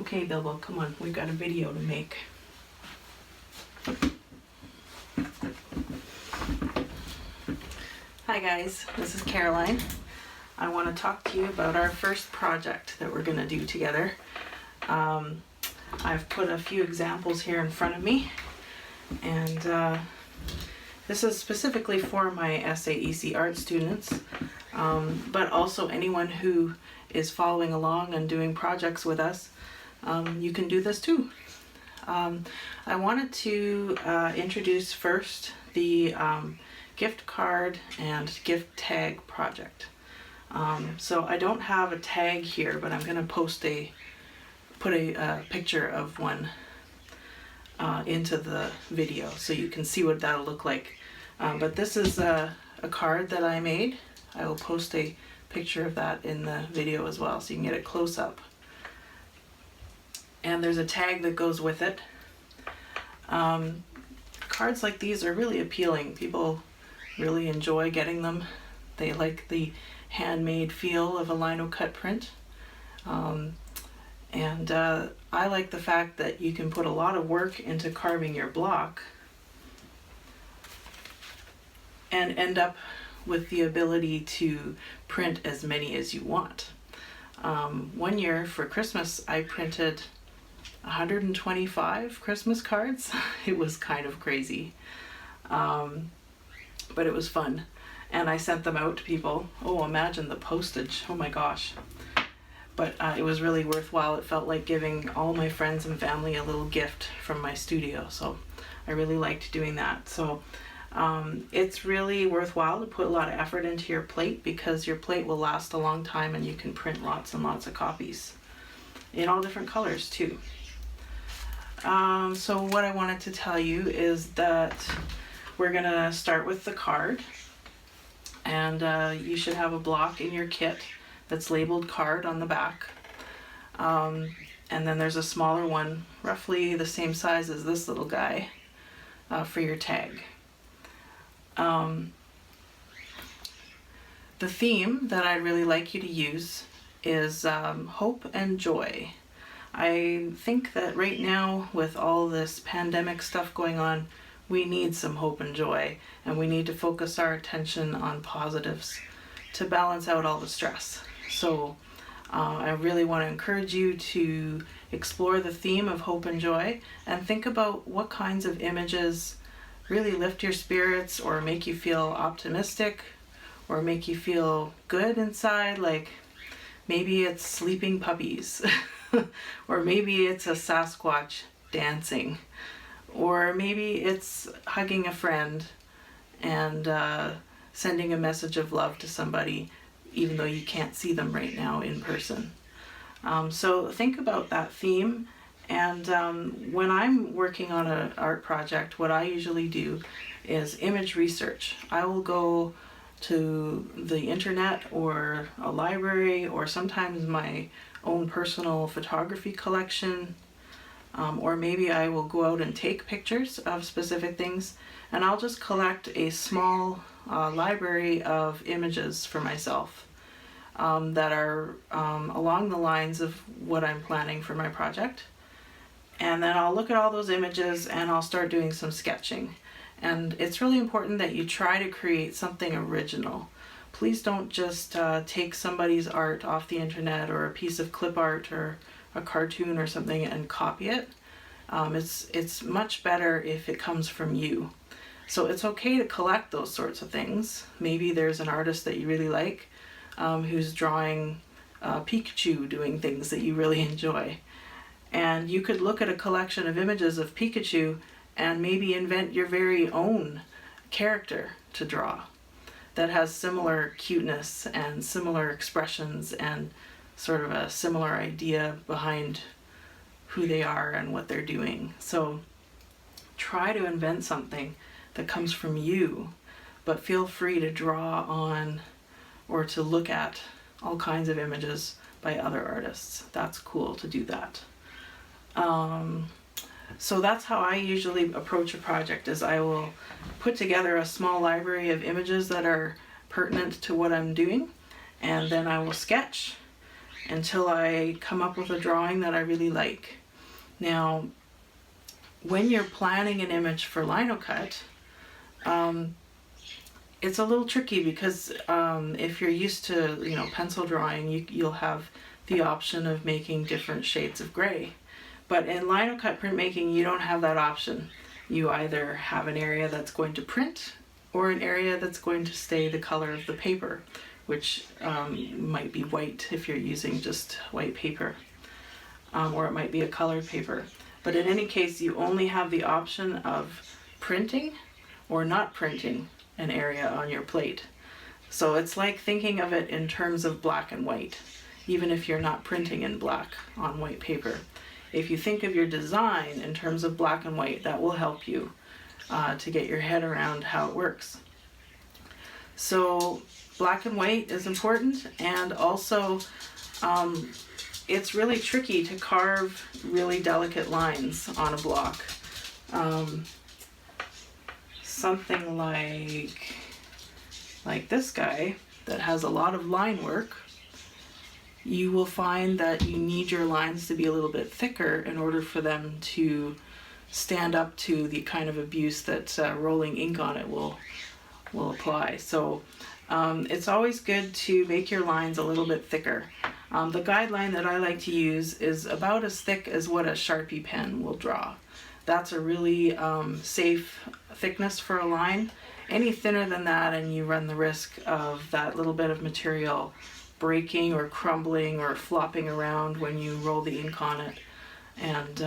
Okay, Bilbo, come on, we've got a video to make. Hi guys, this is Caroline. I want to talk to you about our first project that we're going to do together. I've put a few examples here in front of me, and this is specifically for my SAEC art students, but also anyone who is following along and doing projects with us. You can do this too. I wanted to introduce first the gift card and gift tag project. So I don't have a tag here, but I'm going to put a picture of one into the video so you can see what that'll look like. But this is a card that I made. I will post a picture of that in the video as well so you can get it close up. And there's a tag that goes with it. Cards like these are really appealing. People really enjoy getting them. They like the handmade feel of a lino cut print. And I like the fact that you can put a lot of work into carving your block and end up with the ability to print as many as you want. One year for Christmas, I printed 125 Christmas cards. It was kind of crazy, but it was fun. And I sent them out to people. Oh, imagine the postage. Oh my gosh. But it was really worthwhile. It felt like giving all my friends and family a little gift from my studio. So I really liked doing that. So it's really worthwhile to put a lot of effort into your plate, because your plate will last a long time and you can print lots and lots of copies in all different colors too. So what I wanted to tell you is that we're gonna start with the card, and you should have a block in your kit that's labeled card on the back, and then there's a smaller one roughly the same size as this little guy for your tag. The theme that I'd really like you to use is hope and joy. I think that right now, with all this pandemic stuff going on, we need some hope and joy, and we need to focus our attention on positives to balance out all the stress. So I really want to encourage you to explore the theme of hope and joy and think about what kinds of images really lift your spirits or make you feel optimistic or make you feel good inside. Like maybe it's sleeping puppies or maybe it's a Sasquatch dancing, or maybe it's hugging a friend and sending a message of love to somebody even though you can't see them right now in person. So think about that theme. And when I'm working on an art project, what I usually do is image research. I will go to the internet or a library, or sometimes my own personal photography collection, or maybe I will go out and take pictures of specific things, and I'll just collect a small library of images for myself that are along the lines of what I'm planning for my project. And then I'll look at all those images and I'll start doing some sketching. And it's really important that you try to create something original. Please don't just take somebody's art off the internet or a piece of clip art or a cartoon or something and copy it. It's much better if it comes from you. So it's okay to collect those sorts of things. Maybe there's an artist that you really like who's drawing Pikachu doing things that you really enjoy. And you could look at a collection of images of Pikachu and maybe invent your very own character to draw that has similar cuteness and similar expressions and sort of a similar idea behind who they are and what they're doing. So try to invent something that comes from you, but feel free to draw on or to look at all kinds of images by other artists. That's cool to do that. So that's how I usually approach a project, is I will put together a small library of images that are pertinent to what I'm doing, and then I will sketch, until I come up with a drawing that I really like. Now, when you're planning an image for linocut, it's a little tricky because if you're used to, pencil drawing, you'll have the option of making different shades of gray. But in linocut printmaking, you don't have that option. You either have an area that's going to print or an area that's going to stay the color of the paper, which might be white if you're using just white paper, or it might be a colored paper. But in any case, you only have the option of printing or not printing an area on your plate. So it's like thinking of it in terms of black and white, even if you're not printing in black on white paper. If you think of your design in terms of black and white, that will help you to get your head around how it works. So black and white is important, and also it's really tricky to carve really delicate lines on a block. Something like this guy that has a lot of line work, you will find that you need your lines to be a little bit thicker in order for them to stand up to the kind of abuse that rolling ink on it will apply. So it's always good to make your lines a little bit thicker. The guideline that I like to use is about as thick as what a Sharpie pen will draw. That's a really safe thickness for a line. Any thinner than that and you run the risk of that little bit of material breaking or crumbling or flopping around when you roll the ink on it, and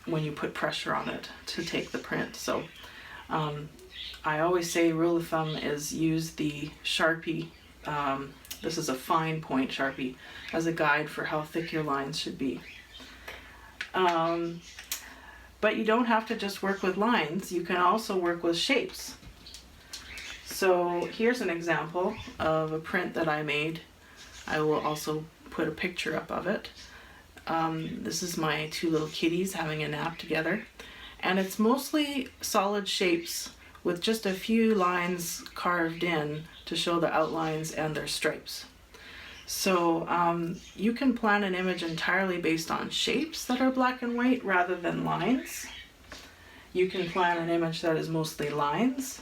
when you put pressure on it to take the print. So I always say rule of thumb is use the Sharpie, this is a fine point Sharpie, as a guide for how thick your lines should be. But you don't have to just work with lines, you can also work with shapes. So here's an example of a print that I made. I will also put a picture up of it. This is my two little kitties having a nap together. And it's mostly solid shapes with just a few lines carved in to show the outlines and their stripes. So you can plan an image entirely based on shapes that are black and white rather than lines. You can plan an image that is mostly lines,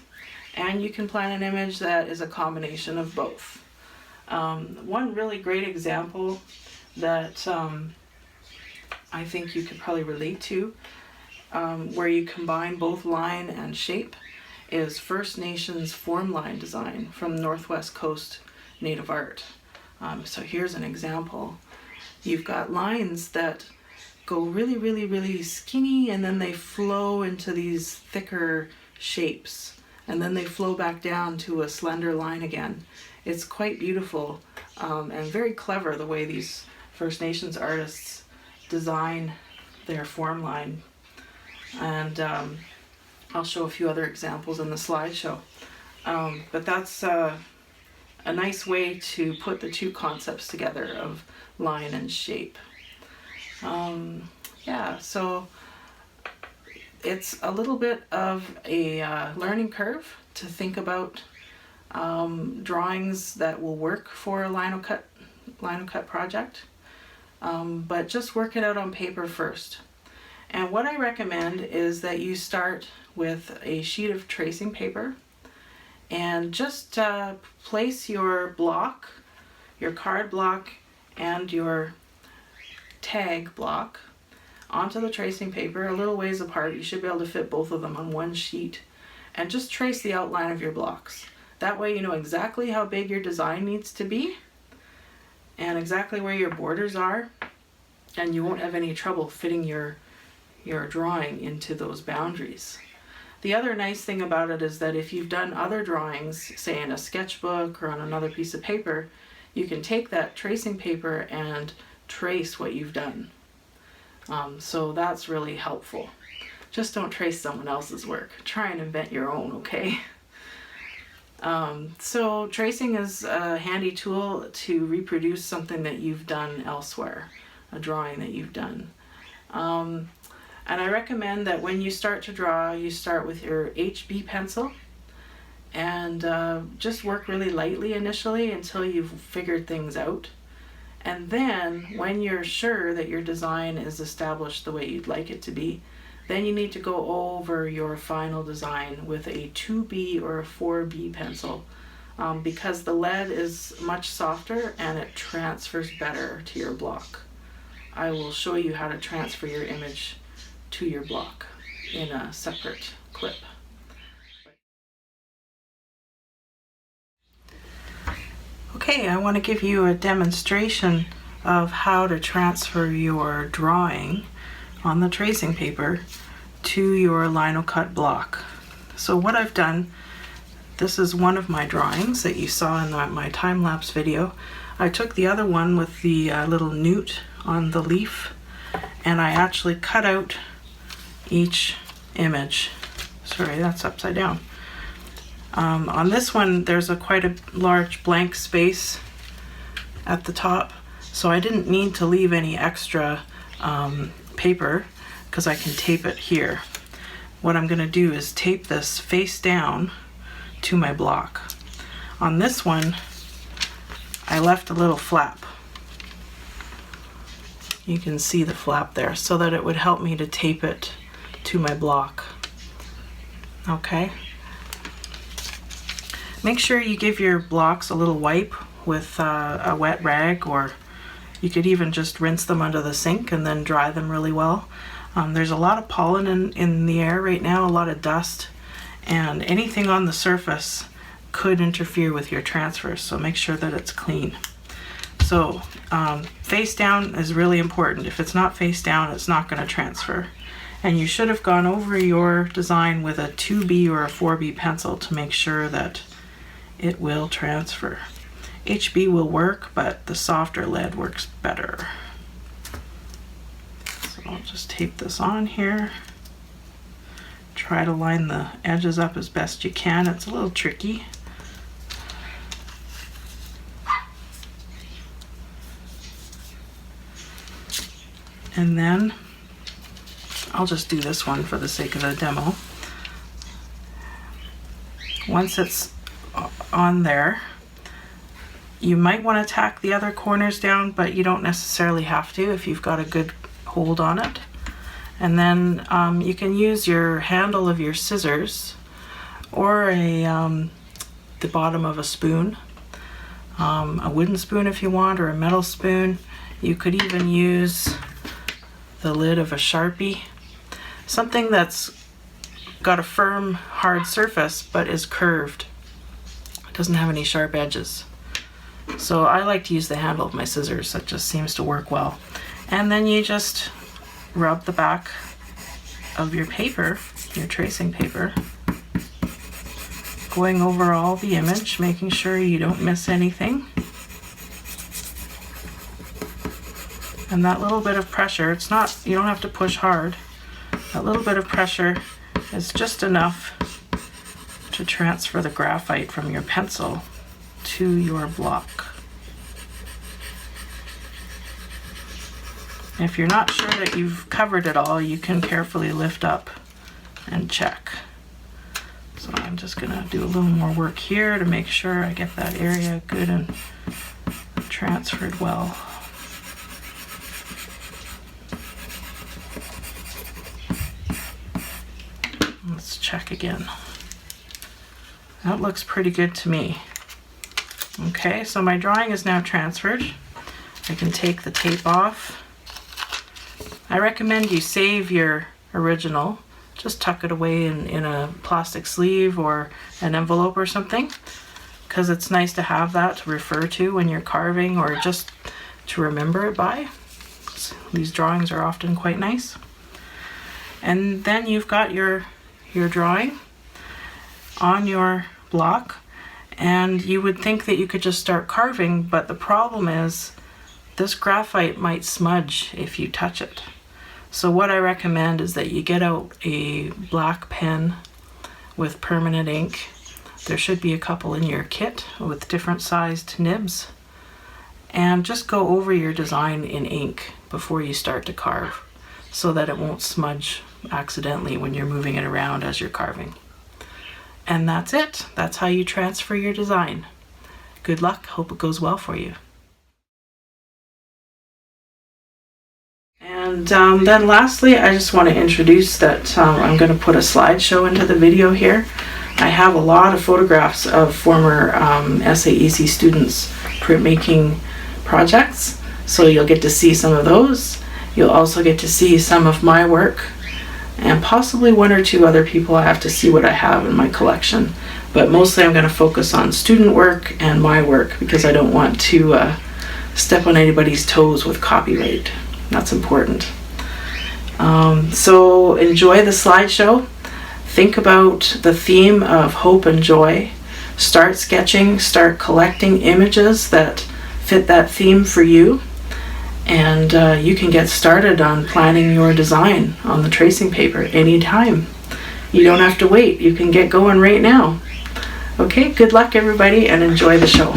and you can plan an image that is a combination of both. One really great example that I think you could probably relate to, where you combine both line and shape, is First Nations form line design from Northwest Coast Native Art. So here's an example. You've got lines that go really, really, really skinny, and then they flow into these thicker shapes, and then they flow back down to a slender line again. It's quite beautiful and very clever the way these First Nations artists design their form line. And I'll show a few other examples in the slideshow. But that's a nice way to put the two concepts together of line and shape. Yeah, so it's a little bit of a learning curve to think about drawings that will work for a linocut project, but just work it out on paper first. And what I recommend is that you start with a sheet of tracing paper and just place your block, your card block, and your tag block onto the tracing paper a little ways apart. You should be able to fit both of them on one sheet, and just trace the outline of your blocks. That way you know exactly how big your design needs to be and exactly where your borders are, and you won't have any trouble fitting your drawing into those boundaries. The other nice thing about it is that if you've done other drawings, say in a sketchbook or on another piece of paper, you can take that tracing paper and trace what you've done. So that's really helpful. Just don't trace someone else's work. Try and invent your own, okay? So tracing is a handy tool to reproduce something that you've done elsewhere, a drawing that you've done. And I recommend that when you start to draw, you start with your HB pencil and just work really lightly initially until you've figured things out. And then when you're sure that your design is established the way you'd like it to be, then you need to go over your final design with a 2B or a 4B pencil, because the lead is much softer and it transfers better to your block. I will show you how to transfer your image to your block in a separate clip. Okay, I want to give you a demonstration of how to transfer your drawing on the tracing paper to your lino cut block. So what I've done, this is one of my drawings that you saw in my time-lapse video. I took the other one with the little newt on the leaf, and I actually cut out each image. Sorry, that's upside down. On this one, there's quite a large blank space at the top, so I didn't need to leave any extra paper because I can tape it here. What I'm going to do is tape this face down to my block. On this one, I left a little flap. You can see the flap there, so that it would help me to tape it to my block. Okay. Make sure you give your blocks a little wipe with a wet rag, or you could even just rinse them under the sink and then dry them really well. There's a lot of pollen in the air right now, a lot of dust, and anything on the surface could interfere with your transfer, so make sure that it's clean. So face down is really important. If it's not face down, it's not going to transfer. And you should have gone over your design with a 2B or a 4B pencil to make sure that it will transfer. HB will work, but the softer lead works better. So I'll just tape this on here. Try to line the edges up as best you can. It's a little tricky. And then I'll just do this one for the sake of the demo. Once it's on there, you might want to tack the other corners down, but you don't necessarily have to if you've got a good hold on it. And then you can use your handle of your scissors or the bottom of a spoon, a wooden spoon if you want, or a metal spoon. You could even use the lid of a Sharpie, something that's got a firm, hard surface but is curved. It doesn't have any sharp edges. So I like to use the handle of my scissors. That just seems to work well. And then you just rub the back of your paper, your tracing paper, going over all the image, making sure you don't miss anything. And that little bit of pressure, it's not, you don't have to push hard. That little bit of pressure is just enough to transfer the graphite from your pencil to your block. If you're not sure that you've covered it all, you can carefully lift up and check. So I'm just gonna do a little more work here to make sure I get that area good and transferred well. Let's check again. That looks pretty good to me. Okay, so my drawing is now transferred. I can take the tape off. I recommend you save your original. Just tuck it away in a plastic sleeve or an envelope or something, because it's nice to have that to refer to when you're carving, or just to remember it by. These drawings are often quite nice. And then you've got your drawing on your block, and you would think that you could just start carving, but the problem is this graphite might smudge if you touch it. So what I recommend is that you get out a black pen with permanent ink. There should be a couple in your kit with different sized nibs, and just go over your design in ink before you start to carve, so that it won't smudge accidentally when you're moving it around as you're carving. And that's it. That's how you transfer your design. Good luck. Hope it goes well for you. And then lastly, I just want to introduce that I'm going to put a slideshow into the video here. I have a lot of photographs of former SAEC students' printmaking projects, so you'll get to see some of those. You'll also get to see some of my work, and possibly one or two other people. I have to see what I have in my collection. But mostly I'm going to focus on student work and my work, because I don't want to step on anybody's toes with copyright. That's important. So enjoy the slideshow. Think about the theme of hope and joy. Start sketching, start collecting images that fit that theme for you. And you can get started on planning your design on the tracing paper anytime. You don't have to wait. You can get going right now. Okay, good luck everybody, and enjoy the show.